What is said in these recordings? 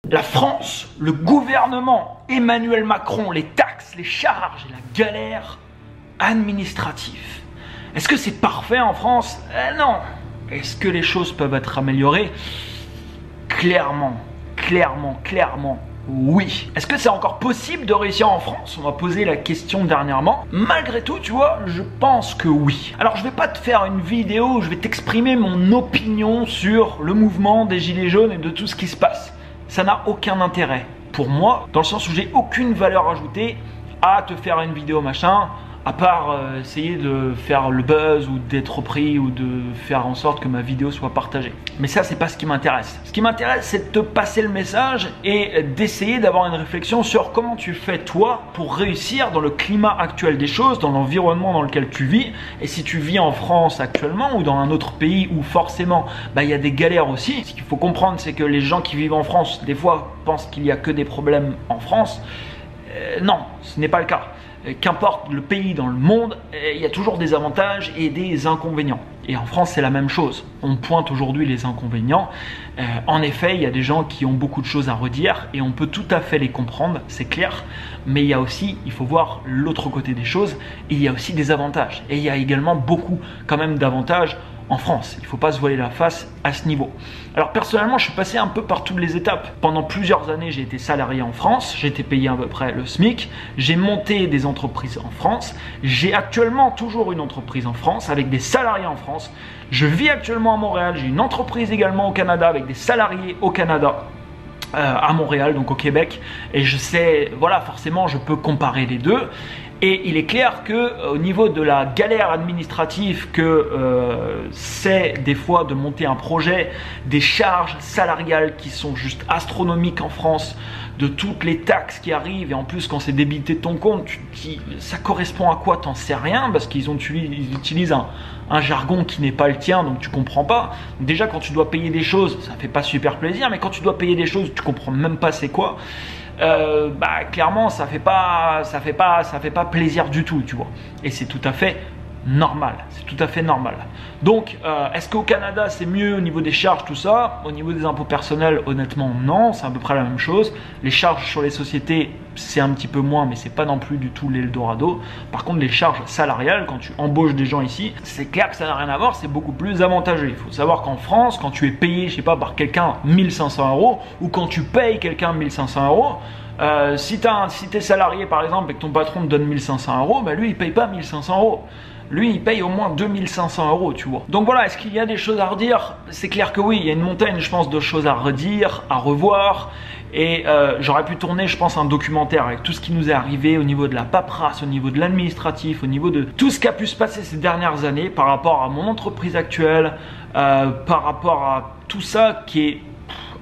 La France, le gouvernement, Emmanuel Macron, les taxes, les charges et la galère administrative. Est-ce que c'est parfait en France? Non. Est-ce que les choses peuvent être améliorées? Clairement, oui. Est-ce que c'est encore possible de réussir en France? On m'a posé la question dernièrement. Malgré tout, tu vois, je pense que oui. Alors, je vais pas te faire une vidéo où je vais t'exprimer mon opinion sur le mouvement des Gilets jaunes et de tout ce qui se passe. Ça n'a aucun intérêt pour moi, dans le sens où j'ai aucune valeur ajoutée à te faire une vidéo machin, à part essayer de faire le buzz ou d'être repris ou de faire en sorte que ma vidéo soit partagée. Mais ça, c'est pas ce qui m'intéresse. Ce qui m'intéresse, c'est de te passer le message et d'essayer d'avoir une réflexion sur comment tu fais toi pour réussir dans le climat actuel des choses, dans l'environnement dans lequel tu vis. Et si tu vis en France actuellement ou dans un autre pays où forcément il y a des galères aussi, ce qu'il faut comprendre, c'est que les gens qui vivent en France, des fois, pensent qu'il n'y a que des problèmes en France. Non, ce n'est pas le cas. Qu'importe le pays dans le monde, il y a toujours des avantages et des inconvénients. Et en France, c'est la même chose. On pointe aujourd'hui les inconvénients. En effet, il y a des gens qui ont beaucoup de choses à redire et on peut tout à fait les comprendre, c'est clair. Mais il y a aussi, il faut voir l'autre côté des choses, et il y a aussi des avantages. Et il y a également beaucoup quand même d'avantages en France. Il ne faut pas se voiler la face à ce niveau. Alors personnellement, je suis passé un peu par toutes les étapes. Pendant plusieurs années, j'ai été salarié en France. J'ai été payé à peu près le SMIC. J'ai monté des entreprises en France. J'ai actuellement toujours une entreprise en France avec des salariés en France. Je vis actuellement à Montréal. J'ai une entreprise également au Canada avec des salariés au Canada. À Montréal, donc au Québec. Et je sais, voilà, forcément, je peux comparer les deux. Et il est clair que au niveau de la galère administrative que c'est des fois de monter un projet, des charges salariales qui sont juste astronomiques en France, de toutes les taxes qui arrivent, et en plus quand c'est débité de ton compte, tu te dis ça correspond à quoi, t'en sais rien, parce qu'ils utilisent un jargon qui n'est pas le tien, donc tu comprends pas. Déjà quand tu dois payer des choses, ça fait pas super plaisir, mais quand tu dois payer des choses, tu comprends même pas c'est quoi. Clairement ça fait pas plaisir du tout, tu vois, et c'est tout à fait normal, c'est tout à fait normal. Donc est-ce qu'au Canada c'est mieux au niveau des charges, tout ça? Au niveau des impôts personnels, honnêtement non, c'est à peu près la même chose. Les charges sur les sociétés, c'est un petit peu moins, mais c'est pas non plus du tout l'Eldorado. Par contre les charges salariales, quand tu embauches des gens ici, c'est clair que ça n'a rien à voir, c'est beaucoup plus avantageux. Il faut savoir qu'en France, quand tu es payé, je sais pas, par quelqu'un 1500 €, ou quand tu payes quelqu'un 1500 €, si tu es salarié par exemple et que ton patron te donne 1500 €, lui il paye pas 1500 €. Lui, il paye au moins 2500 €, tu vois. Donc voilà, est-ce qu'il y a des choses à redire? C'est clair que oui, il y a une montagne, je pense, de choses à redire, à revoir. Et j'aurais pu tourner, je pense, un documentaire avec tout ce qui nous est arrivé au niveau de la paperasse, au niveau de l'administratif, au niveau de tout ce qui a pu se passer ces dernières années par rapport à mon entreprise actuelle, par rapport à tout ça qui est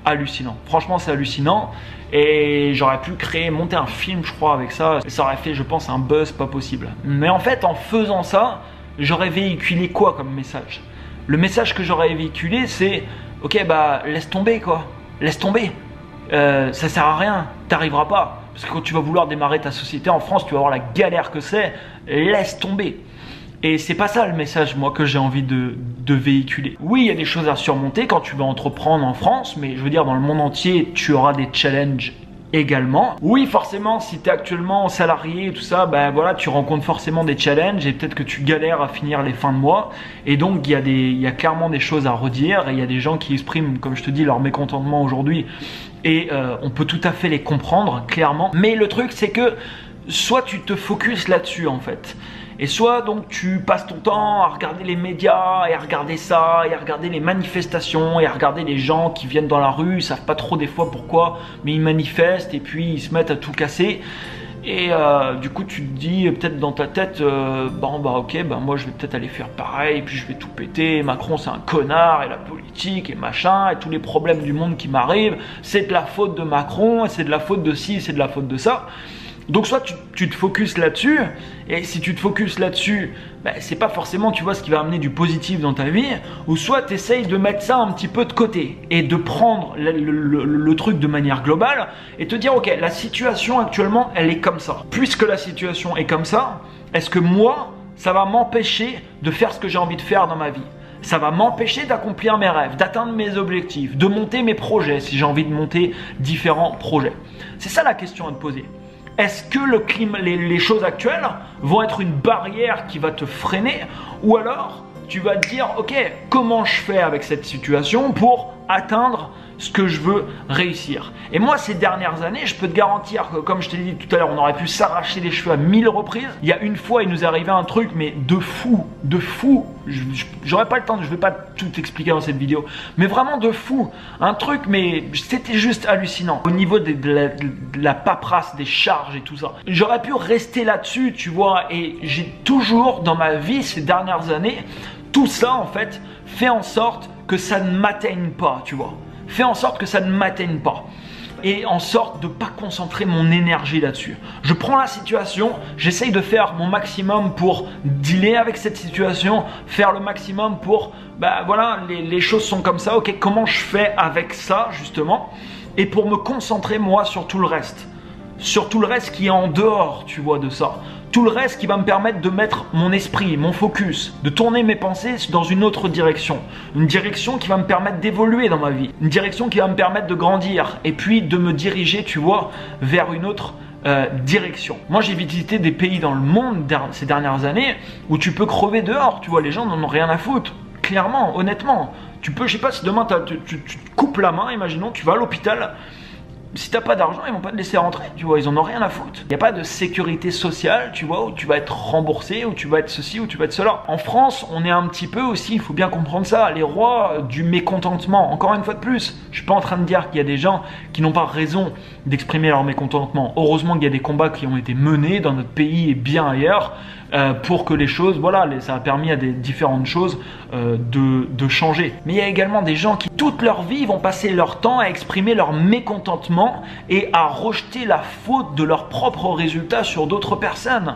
hallucinant. Franchement, c'est hallucinant. Et j'aurais pu monter un film, je crois, avec ça. Et ça aurait fait, je pense, un buzz pas possible. Mais en fait, en faisant ça, j'aurais véhiculé quoi comme message? Le message que j'aurais véhiculé, c'est ok, laisse tomber, quoi. Laisse tomber. Ça sert à rien. T'arriveras pas. Parce que quand tu vas vouloir démarrer ta société en France, tu vas voir la galère que c'est. Laisse tomber. Et c'est pas ça le message, moi, que j'ai envie de véhiculer. Oui, il y a des choses à surmonter quand tu vas entreprendre en France, mais je veux dire, dans le monde entier, tu auras des challenges également. Oui, forcément, si tu es actuellement salarié et tout ça, voilà, tu rencontres forcément des challenges et peut-être que tu galères à finir les fins de mois. Et donc, il y a clairement des choses à redire et il y a des gens qui expriment, comme je te dis, leur mécontentement aujourd'hui. Et on peut tout à fait les comprendre, clairement. Mais le truc, c'est que soit tu te focuses là-dessus, en fait. Et soit donc tu passes ton temps à regarder les médias et à regarder ça et à regarder les manifestations et à regarder les gens qui viennent dans la rue, ils savent pas trop des fois pourquoi, mais ils manifestent et puis ils se mettent à tout casser. Et du coup tu te dis peut-être dans ta tête moi je vais peut-être aller faire pareil, et puis je vais tout péter, Macron c'est un connard, et la politique et machin, et tous les problèmes du monde qui m'arrivent, c'est de la faute de Macron, et c'est de la faute de ci, c'est de la faute de ça. Donc soit tu te focuses là-dessus, et si tu te focuses là-dessus, c'est pas forcément, tu vois, ce qui va amener du positif dans ta vie, ou soit tu essayes de mettre ça un petit peu de côté et de prendre le truc de manière globale et te dire ok, la situation actuellement elle est comme ça. Puisque la situation est comme ça, est-ce que moi ça va m'empêcher de faire ce que j'ai envie de faire dans ma vie? Ça va m'empêcher d'accomplir mes rêves, d'atteindre mes objectifs, de monter mes projets si j'ai envie de monter différents projets. C'est ça la question à te poser. Est-ce que les choses actuelles vont être une barrière qui va te freiner, ou alors tu vas te dire, ok, comment je fais avec cette situation pour atteindre ce que je veux réussir. Et moi, ces dernières années, je peux te garantir que, comme je t'ai dit tout à l'heure, on aurait pu s'arracher les cheveux à 1000 reprises. Il y a une fois, il nous est arrivé un truc, mais de fou. J'aurais pas le temps, je vais pas tout expliquer dans cette vidéo, mais vraiment de fou. Un truc, mais c'était juste hallucinant. Au niveau de la paperasse, des charges et tout ça. J'aurais pu rester là-dessus, tu vois, et j'ai toujours, dans ma vie, ces dernières années, tout ça, en fait, fait en sorte que ça ne m'atteigne pas, tu vois. Fais en sorte que ça ne m'atteigne pas et en sorte de ne pas concentrer mon énergie là-dessus. Je prends la situation, j'essaye de faire mon maximum pour dealer avec cette situation, faire le maximum pour, voilà, les choses sont comme ça, ok, comment je fais avec ça justement, et pour me concentrer moi sur tout le reste qui est en dehors, tu vois, de ça. Tout le reste qui va me permettre de mettre mon esprit, mon focus, de tourner mes pensées dans une autre direction. Une direction qui va me permettre d'évoluer dans ma vie. Une direction qui va me permettre de grandir et puis de me diriger, tu vois, vers une autre direction. Moi, j'ai visité des pays dans le monde ces dernières années où tu peux crever dehors, tu vois, les gens n'en ont rien à foutre. Clairement, honnêtement. Tu peux, je sais pas, si demain tu te coupes la main, imaginons, tu vas à l'hôpital. Si t'as pas d'argent, ils vont pas te laisser rentrer, tu vois, ils en ont rien à foutre. Il n'y a pas de sécurité sociale, tu vois, où tu vas être remboursé, où tu vas être ceci, où tu vas être cela. En France, on est un petit peu aussi, il faut bien comprendre ça, les rois du mécontentement. Encore une fois de plus, je suis pas en train de dire qu'il y a des gens qui n'ont pas raison d'exprimer leur mécontentement. Heureusement qu'il y a des combats qui ont été menés dans notre pays et bien ailleurs, pour que les choses, voilà, ça a permis à des différentes choses de changer. Mais il y a également des gens qui, toute leur vie, vont passer leur temps à exprimer leur mécontentement et à rejeter la faute de leurs propres résultats sur d'autres personnes.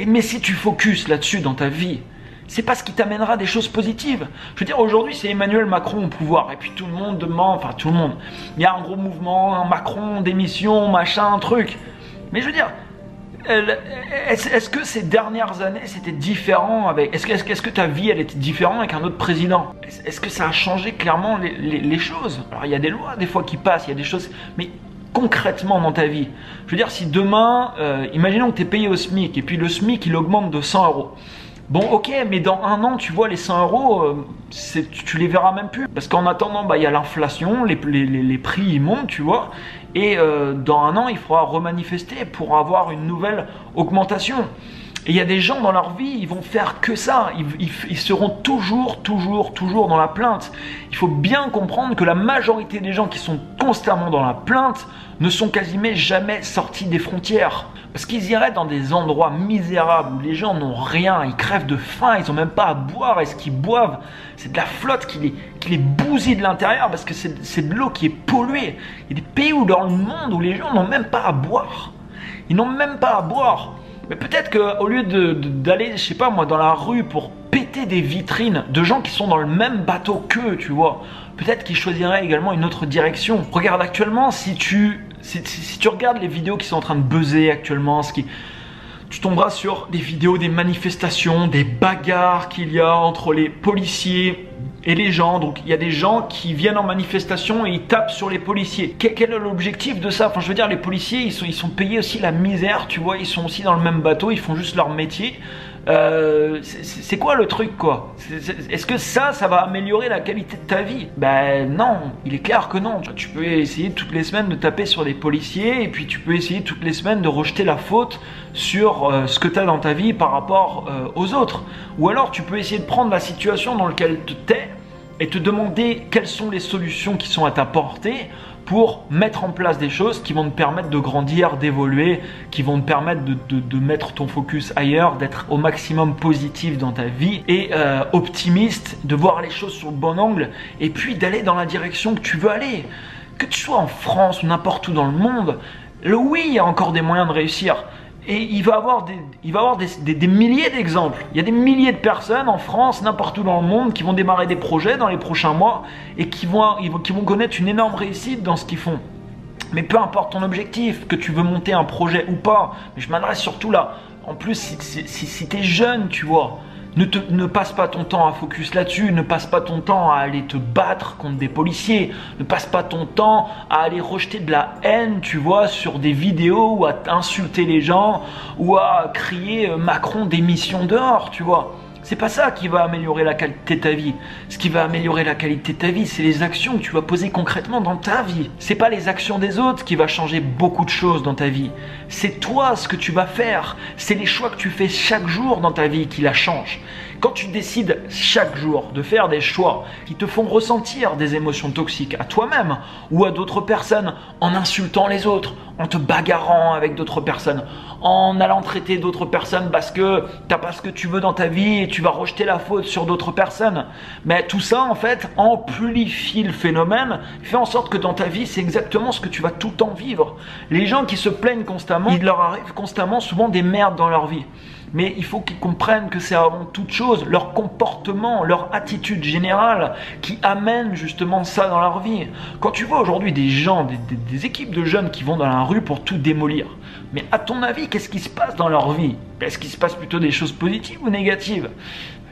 Mais si tu focuses là-dessus dans ta vie, c'est pas ce qui t'amènera des choses positives. Je veux dire, aujourd'hui, c'est Emmanuel Macron au pouvoir. Et puis tout le monde demande, enfin tout le monde, il y a un gros mouvement, un Macron, démission, machin, un truc. Mais je veux dire, est-ce que ces dernières années c'était différent avec... Est-ce que ta vie elle était différente avec un autre président? Est-ce que ça a changé clairement les choses? Alors il y a des lois des fois qui passent, il y a des choses... Mais concrètement dans ta vie, je veux dire, si demain, imaginons que tu es payé au SMIC et puis le SMIC il augmente de 100 €. Bon, ok, mais dans un an, tu vois, les 100 €, tu les verras même plus. Parce qu'en attendant, il y a l'inflation, les prix ils montent, tu vois. Et dans un an, il faudra remanifester pour avoir une nouvelle augmentation. Et il y a des gens dans leur vie, ils vont faire que ça. Ils seront toujours dans la plainte. Il faut bien comprendre que la majorité des gens qui sont constamment dans la plainte ne sont quasiment jamais sortis des frontières. Parce qu'ils iraient dans des endroits misérables où les gens n'ont rien, ils crèvent de faim, ils n'ont même pas à boire, et ce qu'ils boivent, c'est de la flotte qui les bousille de l'intérieur parce que c'est de l'eau qui est polluée. Il y a des pays dans le monde où les gens n'ont même pas à boire. Ils n'ont même pas à boire. Mais peut-être qu'au lieu d'aller, je sais pas moi, dans la rue pour péter des vitrines de gens qui sont dans le même bateau qu'eux, tu vois, peut-être qu'ils choisiraient également une autre direction. Regarde actuellement, si tu regardes les vidéos qui sont en train de buzzer actuellement, tu tomberas sur des vidéos des manifestations, des bagarres qu'il y a entre les policiers et les gens. Donc il y a des gens qui viennent en manifestation et ils tapent sur les policiers. Quel est l'objectif de ça? Enfin, je veux dire, les policiers, ils sont payés aussi la misère, tu vois, ils sont aussi dans le même bateau, ils font juste leur métier. C'est quoi le truc, quoi? Est-ce que ça va améliorer la qualité de ta vie? Ben non, il est clair que non. Tu peux essayer toutes les semaines de taper sur les policiers et puis tu peux essayer toutes les semaines de rejeter la faute sur ce que tu as dans ta vie par rapport aux autres. Ou alors tu peux essayer de prendre la situation dans laquelle tu es et te demander quelles sont les solutions qui sont à ta portée pour mettre en place des choses qui vont te permettre de grandir, d'évoluer, qui vont te permettre de mettre ton focus ailleurs, d'être au maximum positif dans ta vie et optimiste, de voir les choses sur le bon angle et puis d'aller dans la direction que tu veux aller. Que tu sois en France ou n'importe où dans le monde, oui, il y a encore des moyens de réussir. Et il va y avoir des milliers d'exemples. Il y a des milliers de personnes en France, n'importe où dans le monde, qui vont démarrer des projets dans les prochains mois et qui vont connaître une énorme réussite dans ce qu'ils font. Mais peu importe ton objectif, que tu veux monter un projet ou pas, mais je m'adresse surtout là. En plus, si tu es jeune, tu vois, Ne passe pas ton temps à focus là-dessus, ne passe pas ton temps à aller te battre contre des policiers, ne passe pas ton temps à aller rejeter de la haine, tu vois, sur des vidéos ou à insulter les gens ou à crier Macron démission dehors, tu vois. C'est pas ça qui va améliorer la qualité de ta vie. Ce qui va améliorer la qualité de ta vie, c'est les actions que tu vas poser concrètement dans ta vie. C'est pas les actions des autres qui va changer beaucoup de choses dans ta vie. C'est toi ce que tu vas faire. C'est les choix que tu fais chaque jour dans ta vie qui la changent. Quand tu décides chaque jour de faire des choix qui te font ressentir des émotions toxiques à toi-même ou à d'autres personnes, en insultant les autres, en te bagarrant avec d'autres personnes, en allant traiter d'autres personnes parce que t'as pas ce que tu veux dans ta vie et tu vas rejeter la faute sur d'autres personnes. Mais tout ça, en fait, amplifie le phénomène, fait en sorte que dans ta vie, c'est exactement ce que tu vas tout le temps vivre. Les gens qui se plaignent constamment, il leur arrive constamment souvent des merdes dans leur vie. Mais il faut qu'ils comprennent que c'est avant toute chose leur comportement, leur attitude générale qui amène justement ça dans leur vie. Quand tu vois aujourd'hui des gens, des équipes de jeunes qui vont dans la rue pour tout démolir, mais à ton avis, qu'est-ce qui se passe dans leur vie? Est-ce qu'il se passe plutôt des choses positives ou négatives?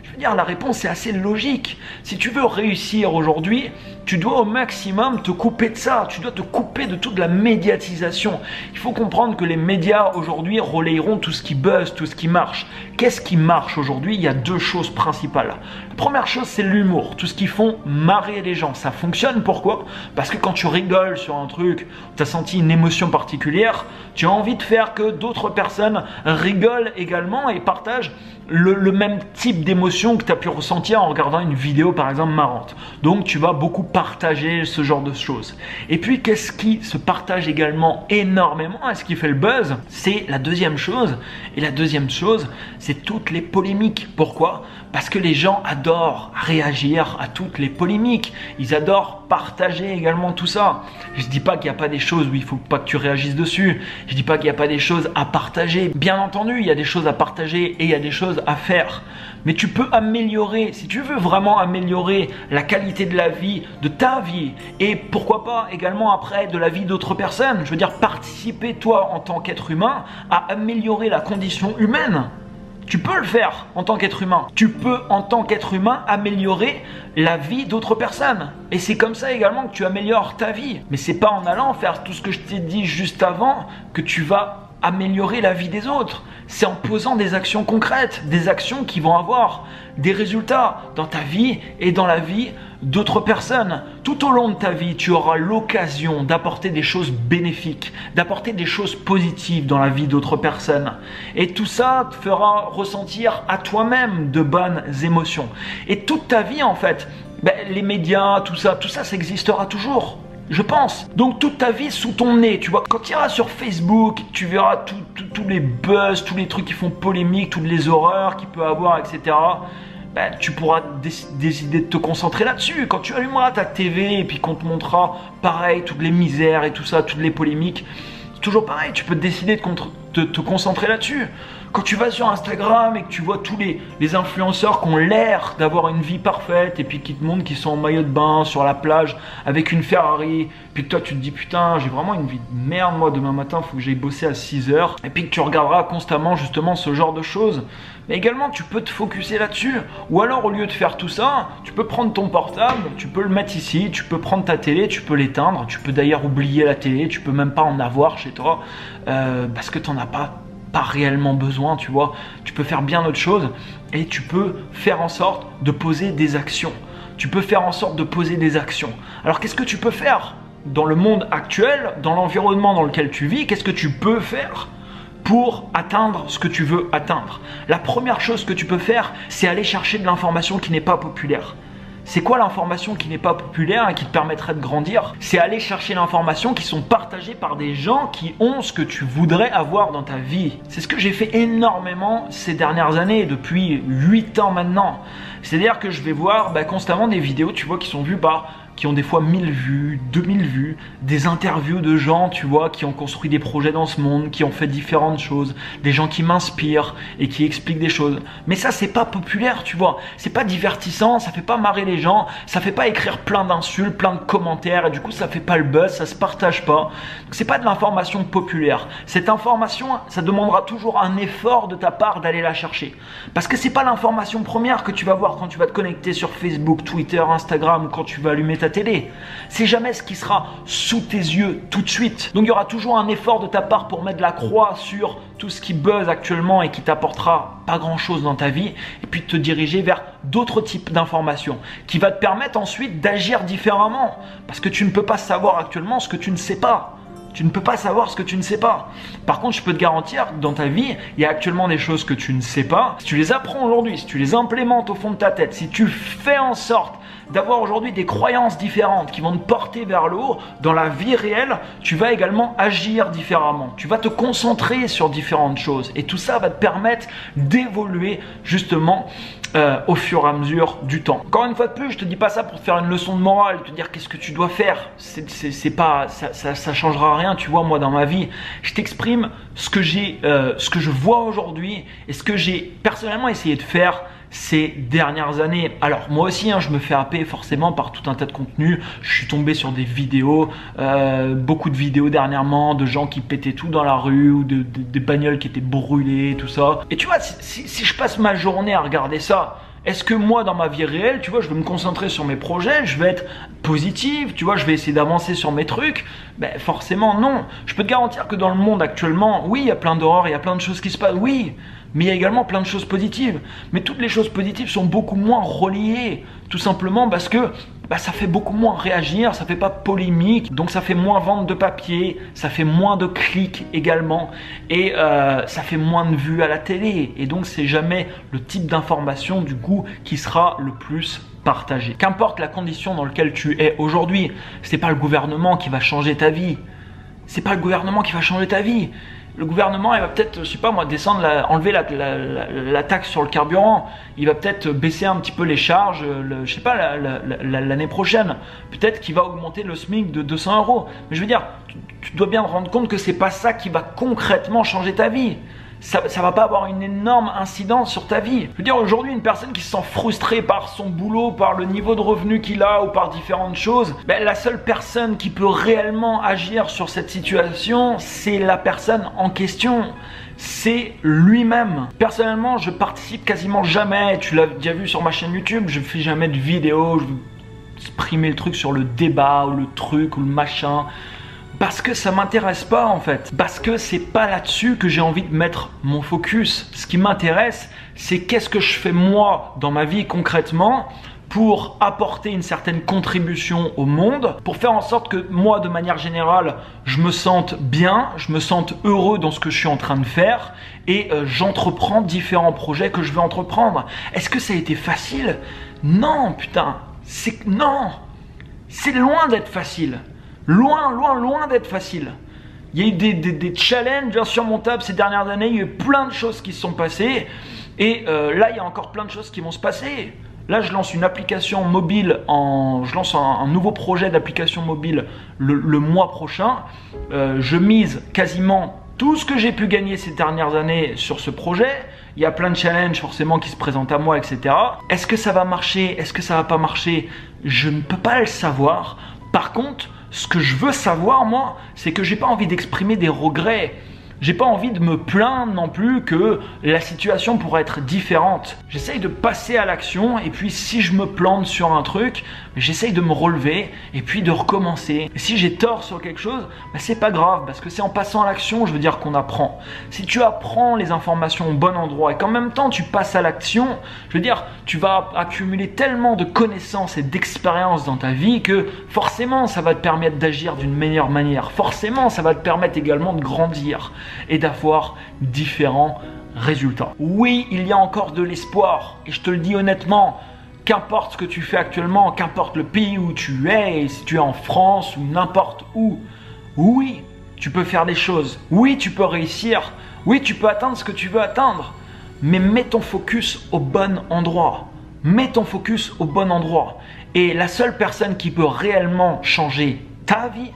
Je veux dire, la réponse est assez logique. Si tu veux réussir aujourd'hui, tu dois au maximum te couper de ça. Tu dois te couper de toute la médiatisation. Il faut comprendre que les médias aujourd'hui relayeront tout ce qui buzz, tout ce qui marche. Qu'est-ce qui marche aujourd'hui? Il y a deux choses principales. La première chose, c'est l'humour. Tout ce qui font marrer les gens. Ça fonctionne, pourquoi? Parce que quand tu rigoles sur un truc, tu as senti une émotion particulière, tu as envie de faire que d'autres personnes rigolent également et partagent le même type d'émotion que tu as pu ressentir en regardant une vidéo par exemple marrante. Donc tu vas beaucoup partager ce genre de choses. Et puis qu'est-ce qui se partage également énormément et ce qui fait le buzz, c'est la deuxième chose. Et la deuxième chose, c'est toutes les polémiques. Pourquoi? Parce que les gens adorent réagir à toutes les polémiques. Ils adorent partager également tout ça. Je ne dis pas qu'il n'y a pas des choses où il ne faut pas que tu réagisses dessus. Je ne dis pas qu'il n'y a pas des choses à partager. Bien entendu, il y a des choses à partager et il y a des choses à faire. Mais tu peux améliorer, si tu veux vraiment améliorer la qualité de la vie, de ta vie, et pourquoi pas également après de la vie d'autres personnes. Je veux dire, participer toi en tant qu'être humain à améliorer la condition humaine. Tu peux le faire en tant qu'être humain. Tu peux en tant qu'être humain améliorer la vie d'autres personnes. Et c'est comme ça également que tu améliores ta vie. Mais c'est pas en allant faire tout ce que je t'ai dit juste avant que tu vas améliorer la vie des autres. C'est en posant des actions concrètes, des actions qui vont avoir des résultats dans ta vie et dans la vie d'autres personnes. Tout au long de ta vie, tu auras l'occasion d'apporter des choses bénéfiques, d'apporter des choses positives dans la vie d'autres personnes. Et tout ça te fera ressentir à toi-même de bonnes émotions. Et toute ta vie, en fait, les médias, tout ça, ça existera toujours. Je pense. Donc toute ta vie sous ton nez, tu vois. Quand tu iras sur Facebook, tu verras tous les buzz, tous les trucs qui font polémique, toutes les horreurs qu'il peut avoir, etc. Tu pourras décider de te concentrer là-dessus. Quand tu allumeras ta TV et puis qu'on te montrera, pareil, toutes les misères et tout ça, toutes les polémiques, c'est toujours pareil, tu peux décider de te concentrer là-dessus. Quand tu vas sur Instagram et que tu vois tous les influenceurs qui ont l'air d'avoir une vie parfaite et puis qui te montrent qu'ils sont en maillot de bain sur la plage avec une Ferrari, puis que toi tu te dis putain j'ai vraiment une vie de merde, moi demain matin il faut que j'aille bosser à 6 heures, et puis que tu regarderas constamment justement ce genre de choses. Mais également tu peux te focuser là-dessus, ou alors au lieu de faire tout ça, tu peux prendre ton portable, tu peux le mettre ici, tu peux prendre ta télé, tu peux l'éteindre, tu peux d'ailleurs oublier la télé, tu peux même pas en avoir chez toi parce que tu n'en as pas réellement besoin, tu vois. Tu peux faire bien autre chose et tu peux faire en sorte de poser des actions. Tu peux faire en sorte de poser des actions. Alors qu'est-ce que tu peux faire dans le monde actuel, dans l'environnement dans lequel tu vis? Qu'est-ce que tu peux faire pour atteindre ce que tu veux atteindre? La première chose que tu peux faire, c'est aller chercher de l'information qui n'est pas populaire. C'est quoi l'information qui n'est pas populaire et qui te permettrait de grandir? C'est aller chercher l'information qui sont partagées par des gens qui ont ce que tu voudrais avoir dans ta vie. C'est ce que j'ai fait énormément ces dernières années, depuis 8 ans maintenant. C'est-à-dire que je vais voir constamment des vidéos, tu vois, qui sont vues par qui ont des fois 1000 vues, 2000 vues, des interviews de gens, tu vois, qui ont construit des projets dans ce monde, qui ont fait différentes choses, des gens qui m'inspirent et qui expliquent des choses. Mais ça, c'est pas populaire, tu vois. C'est pas divertissant, ça fait pas marrer les gens, ça fait pas écrire plein d'insultes, plein de commentaires, et du coup, ça fait pas le buzz, ça se partage pas. C'est pas de l'information populaire. Cette information, ça demandera toujours un effort de ta part d'aller la chercher. Parce que c'est pas l'information première que tu vas voir quand tu vas te connecter sur Facebook, Twitter, Instagram, ou quand tu vas allumer ta télé. C'est jamais ce qui sera sous tes yeux tout de suite. Donc il y aura toujours un effort de ta part pour mettre la croix sur tout ce qui buzz actuellement et qui t'apportera pas grand chose dans ta vie, et puis te diriger vers d'autres types d'informations qui va te permettre ensuite d'agir différemment. Parce que tu ne peux pas savoir actuellement ce que tu ne sais pas. Tu ne peux pas savoir ce que tu ne sais pas. Par contre, je peux te garantir que dans ta vie, il y a actuellement des choses que tu ne sais pas. Si tu les apprends aujourd'hui, si tu les implémentes au fond de ta tête, si tu fais en sorte d'avoir aujourd'hui des croyances différentes qui vont te porter vers le haut, dans la vie réelle, tu vas également agir différemment. Tu vas te concentrer sur différentes choses. Et tout ça va te permettre d'évoluer justement au fur et à mesure du temps. Encore une fois de plus, je te dis pas ça pour te faire une leçon de morale, te dire qu'est-ce que tu dois faire. C'est pas, ça changera rien, tu vois, moi dans ma vie. Je t'exprime ce que je vois aujourd'hui et ce que j'ai personnellement essayé de faire ces dernières années. Alors moi aussi, je me fais happer forcément par tout un tas de contenus. Je suis tombé sur des vidéos, beaucoup de vidéos dernièrement de gens qui pétaient tout dans la rue ou des bagnoles qui étaient brûlées, tout ça. Et tu vois, si je passe ma journée à regarder ça, est-ce que moi, dans ma vie réelle, tu vois, je vais me concentrer sur mes projets, je vais être positive, tu vois, je vais essayer d'avancer sur mes trucs? Ben forcément non. Je peux te garantir que dans le monde actuellement, oui, il y a plein d'horreurs, il y a plein de choses qui se passent, oui, mais il y a également plein de choses positives. Mais toutes les choses positives sont beaucoup moins reliées, tout simplement parce que ça fait beaucoup moins réagir, ça fait pas polémique, donc ça fait moins vente de papier, ça fait moins de clics également, et ça fait moins de vues à la télé, et donc c'est jamais le type d'information du coup qui sera le plus partagé. Qu'importe la condition dans laquelle tu es aujourd'hui, c'est pas le gouvernement qui va changer ta vie, c'est pas le gouvernement qui va changer ta vie. Le gouvernement, il va peut-être, je sais pas moi, enlever la taxe sur le carburant. Il va peut-être baisser un petit peu les charges, je sais pas, l'année prochaine. Peut-être qu'il va augmenter le SMIC de 200 €. Mais je veux dire, tu dois bien te rendre compte que c'est pas ça qui va concrètement changer ta vie. Ça va pas avoir une énorme incidence sur ta vie. Je veux dire, aujourd'hui, une personne qui se sent frustrée par son boulot, par le niveau de revenu qu'il a ou par différentes choses, la seule personne qui peut réellement agir sur cette situation, c'est la personne en question. C'est lui-même. Personnellement, je participe quasiment jamais, tu l'as déjà vu sur ma chaîne YouTube, je fais jamais de vidéo, je veux exprimer le truc sur le débat ou le truc ou le machin. Parce que ça m'intéresse pas en fait, parce que c'est pas là-dessus que j'ai envie de mettre mon focus. Ce qui m'intéresse, c'est qu'est-ce que je fais moi dans ma vie concrètement pour apporter une certaine contribution au monde, pour faire en sorte que moi, de manière générale, je me sente bien, je me sente heureux dans ce que je suis en train de faire, et j'entreprends différents projets que je veux entreprendre. Est-ce que ça a été facile? Non, putain, non, c'est loin d'être facile. Loin, loin, loin d'être facile. Il y a eu des challenges insurmontables ces dernières années, il y a eu plein de choses qui se sont passées, et là, il y a encore plein de choses qui vont se passer. Là, je lance une application mobile, je lance un nouveau projet d'application mobile le mois prochain. Je mise quasiment tout ce que j'ai pu gagner ces dernières années sur ce projet. Il y a plein de challenges forcément qui se présentent à moi, etc. Est-ce que ça va marcher? Est-ce que ça va pas marcher? Je ne peux pas le savoir. Par contre, ce que je veux savoir, moi, c'est que j'ai pas envie d'exprimer des regrets. J'ai pas envie de me plaindre non plus que la situation pourrait être différente. J'essaye de passer à l'action, et puis si je me plante sur un truc, j'essaye de me relever et puis de recommencer. Et si j'ai tort sur quelque chose, c'est pas grave, parce que c'est en passant à l'action, je veux dire, qu'on apprend. Si tu apprends les informations au bon endroit et qu'en même temps tu passes à l'action, je veux dire, tu vas accumuler tellement de connaissances et d'expériences dans ta vie que forcément ça va te permettre d'agir d'une meilleure manière. Forcément, ça va te permettre également de grandir et d'avoir différents résultats. Oui, il y a encore de l'espoir, et je te le dis honnêtement, qu'importe ce que tu fais actuellement, qu'importe le pays où tu es, si tu es en France ou n'importe où, oui, tu peux faire des choses, oui, tu peux réussir, oui, tu peux atteindre ce que tu veux atteindre, mais mets ton focus au bon endroit. Mets ton focus au bon endroit. Et la seule personne qui peut réellement changer ta vie,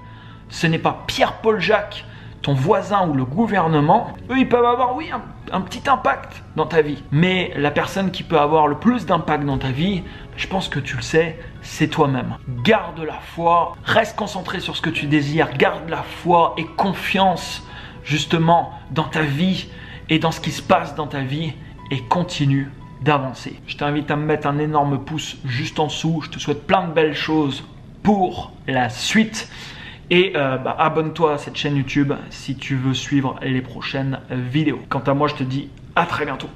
ce n'est pas Pierre-Paul Jacques, ton voisin ou le gouvernement. Eux, ils peuvent avoir, oui, un petit impact dans ta vie. Mais la personne qui peut avoir le plus d'impact dans ta vie, je pense que tu le sais, c'est toi-même. Garde la foi, reste concentré sur ce que tu désires, garde la foi et confiance justement dans ta vie et dans ce qui se passe dans ta vie et continue d'avancer. Je t'invite à me mettre un énorme pouce juste en dessous. Je te souhaite plein de belles choses pour la suite. Et abonne-toi à cette chaîne YouTube si tu veux suivre les prochaines vidéos. Quant à moi, je te dis à très bientôt.